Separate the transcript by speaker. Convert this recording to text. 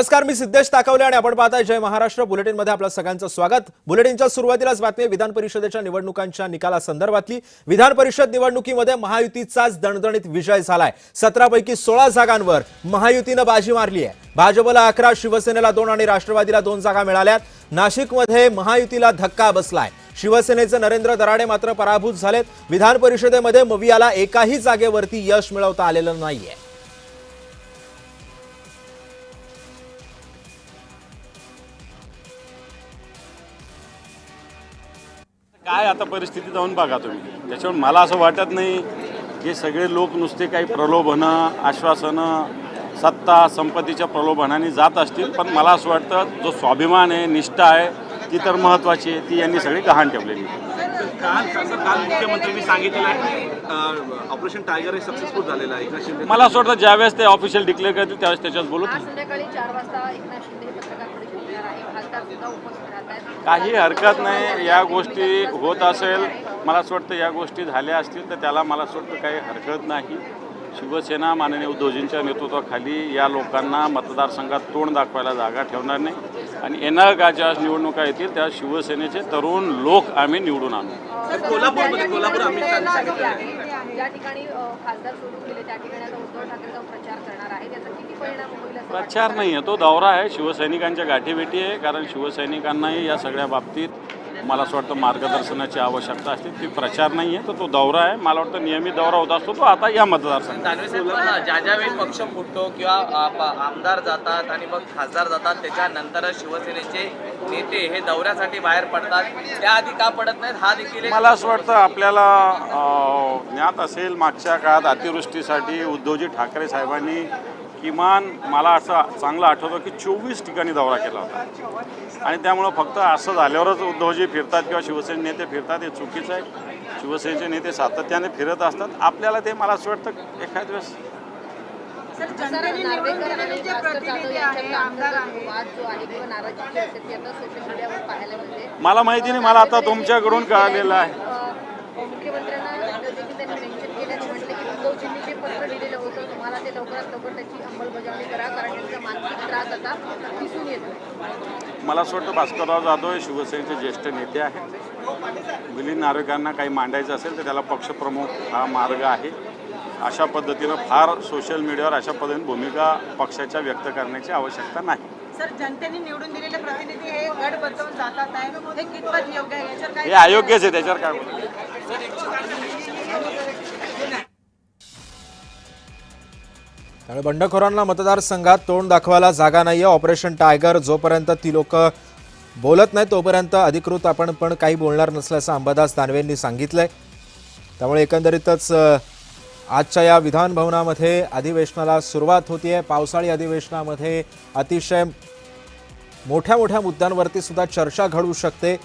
Speaker 1: नमस्कार, मी सिद्धेश ताकवले आणि आपण पाहताय जय महाराष्ट्र बुलेटिन मध्ये आपलं सगळ्यांचं स्वागत। बुलेटिनच्या सुरुवातीलाच बातमी विधान परिषदेच्या निवडणुकांच्या निकालासंदर्भातली। विधान परिषद निवडणुकीमध्ये महायुतीचाच दणदणीत विजय झालाय। 17 पैकी 16 जागांवर महायुतीने बाजी मारली आहे। भाजपला 11, शिवसेनेला 2 आणि राष्ट्रवादीला 2 जागा मिळाल्यात। नाशिकमध्ये महायुतीला धक्का बसलाय। शिवसेनेचे नरेंद्र दराडे मात्र पराभूत झालेत। विधान परिषदेमध्ये मवियाला एकाही जागेवरती यश मिळवता आलेलं नाहीये।
Speaker 2: काय आता परिस्थिती जाऊन बघा तुम्ही। त्याच्यामुळे मला असं वाटत नाही की सगळे लोक नुसते काही प्रलोभनं, आश्वासनं, सत्ता संपत्तीच्या प्रलोभनाने जात असतील, पण मला असं वाटतं जो स्वाभिमान आहे, निष्ठा आहे, ती तर महत्त्वाची आहे, ती यांनी सगळी गहाण ठेवलेली।
Speaker 3: काल मुख्यमंत्र्यांनी सांगितलं आहे ऑपरेशन टायगर हे सक्सेसफुल झालेलं आहे। एकनाथ शिंदे
Speaker 2: मला असं वाटतं ज्यावेळेस ते ऑफिशियल डिक्लेअर करतील त्यावेळेस त्याच्यात बोलू।
Speaker 4: संध्याकाळी 4 वाजता एकनाथ शिंदे पत्रकार परिषद घेणार आहे। खासदार सुद्धा उपस्थित राहतात।
Speaker 2: काही हरकत नाही, या गोष्टी होत असेल, मला असं वाटतं या गोष्टी झाल्या असतील तर त्याला मला असं वाटतं काही हरकत नाही। शिवसेना माननीय उद्धवजींच्या नेतृत्वाखाली या लोकांना मतदारसंघात तोंड दाखवायला जागा ठेवणार नाही आणि येणाऱ्या ज्या निवडणुका येतील त्या शिवसेनेचे तरुण लोक आम्ही निवडून आणू।
Speaker 3: कोल्हापूर अमित शहानी सांगितलं आहे
Speaker 4: ज्या ठिकाणी खासदार सोडून गेले त्या ठिकाणी आता उद्धव ठाकरे जाऊन प्रचार करणार आहे, त्याचा किती परिणाम होईल असं वाटतं?
Speaker 2: प्रचार नाही आहे, तो दौरा आहे, शिवसैनिकांच्या गाठीभेटी आहे। कारण शिवसैनिकांनाही या सगळ्या बाबतीत मला असं वाटतं मार्गदर्शनाची आवश्यकता असते, ती प्रचार नाही आहे, तो दौरा आहे। मला वाटतं नियमित दौरा होत असतो तो आता या मतदारसंघात।
Speaker 5: ज्यावेळी पक्ष फुटतो किंवा आमदार जातात आणि मग खासदार जातात, त्याच्यानंतर शिवसेनेचे नेते हे दौऱ्यासाठी बाहेर पडतात, त्याआधी का पडत नाहीत हा देखील
Speaker 2: मला असं वाटतं आपल्याला ज्ञात असेल मागच्या काळात अतिवृष्टीसाठी उद्धवजी ठाकरे साहेबांनी किमान मला असं चांगलं आठवतं की 24 ठिकाणी दौरा केला होता आणि त्यामुळं फक्त असं झाल्यावरच उद्धवजी फिरतात किंवा शिवसेने नेते फिरतात हे चुकीचं आहे। शिवसेनेचे नेते सातत्याने फिरत असतात, आपल्याला ते मला असं वाटतं एखाद्या वेळेस मला माहिती नाही, मला आता तुमच्याकडून कळालेलं आहे।
Speaker 4: मुख्यमंत्र्यांना देखील त्यांनी मेन्शन केल्याने म्हटलं की उद्धवजींनी जे पत्र लिहिलेलं होतं तुम्हाला ते लवकरात लवकर त्याची अंमलबजावणी करा, कारण त्यांचा मानसिक त्रास आता दिसून येतो।
Speaker 2: मला असं वाटतं भास्करराव जाधव हे शिवसेनेचे ज्येष्ठ नेते आहेत। मिलिंद नार्वेकरांना काही मांडायचं असेल तर त्याला पक्षप्रमुख हा मार्ग आहे। अशा पद्धतीनं फार सोशल मीडियावर अशा पद्धतीने भूमिका पक्षाच्या व्यक्त करण्याची आवश्यकता नाही।
Speaker 6: सर, जनतेने निवडून दिलेले प्रतिनिधी हे गड बदलून जातात आहे, हे कितपत योग्य आहे? याच्यावर काय
Speaker 2: हे अयोग्यच आहे, त्याच्यावर काय बोलू।
Speaker 1: त्यामुळे बंडखोरांना मतदारसंघात तोंड दाखवायला जागा नाहीये। ऑपरेशन टायगर जोपर्यंत ती लोक बोलत नाही तोपर्यंत अधिकृत आपण पण काही बोलणार नसल्याचं अंबादास दानवेंनी सांगितलंय। त्यामुळे एकंदरीतच आजच्या या विधान भवनामध्ये अधिवेशनाला सुरुवात होतीये। पावसाळी अधिवेशनामध्ये अतिशय मोठ्या मोठ्या मुद्द्यांवरती सुद्धा चर्चा घडू शकते।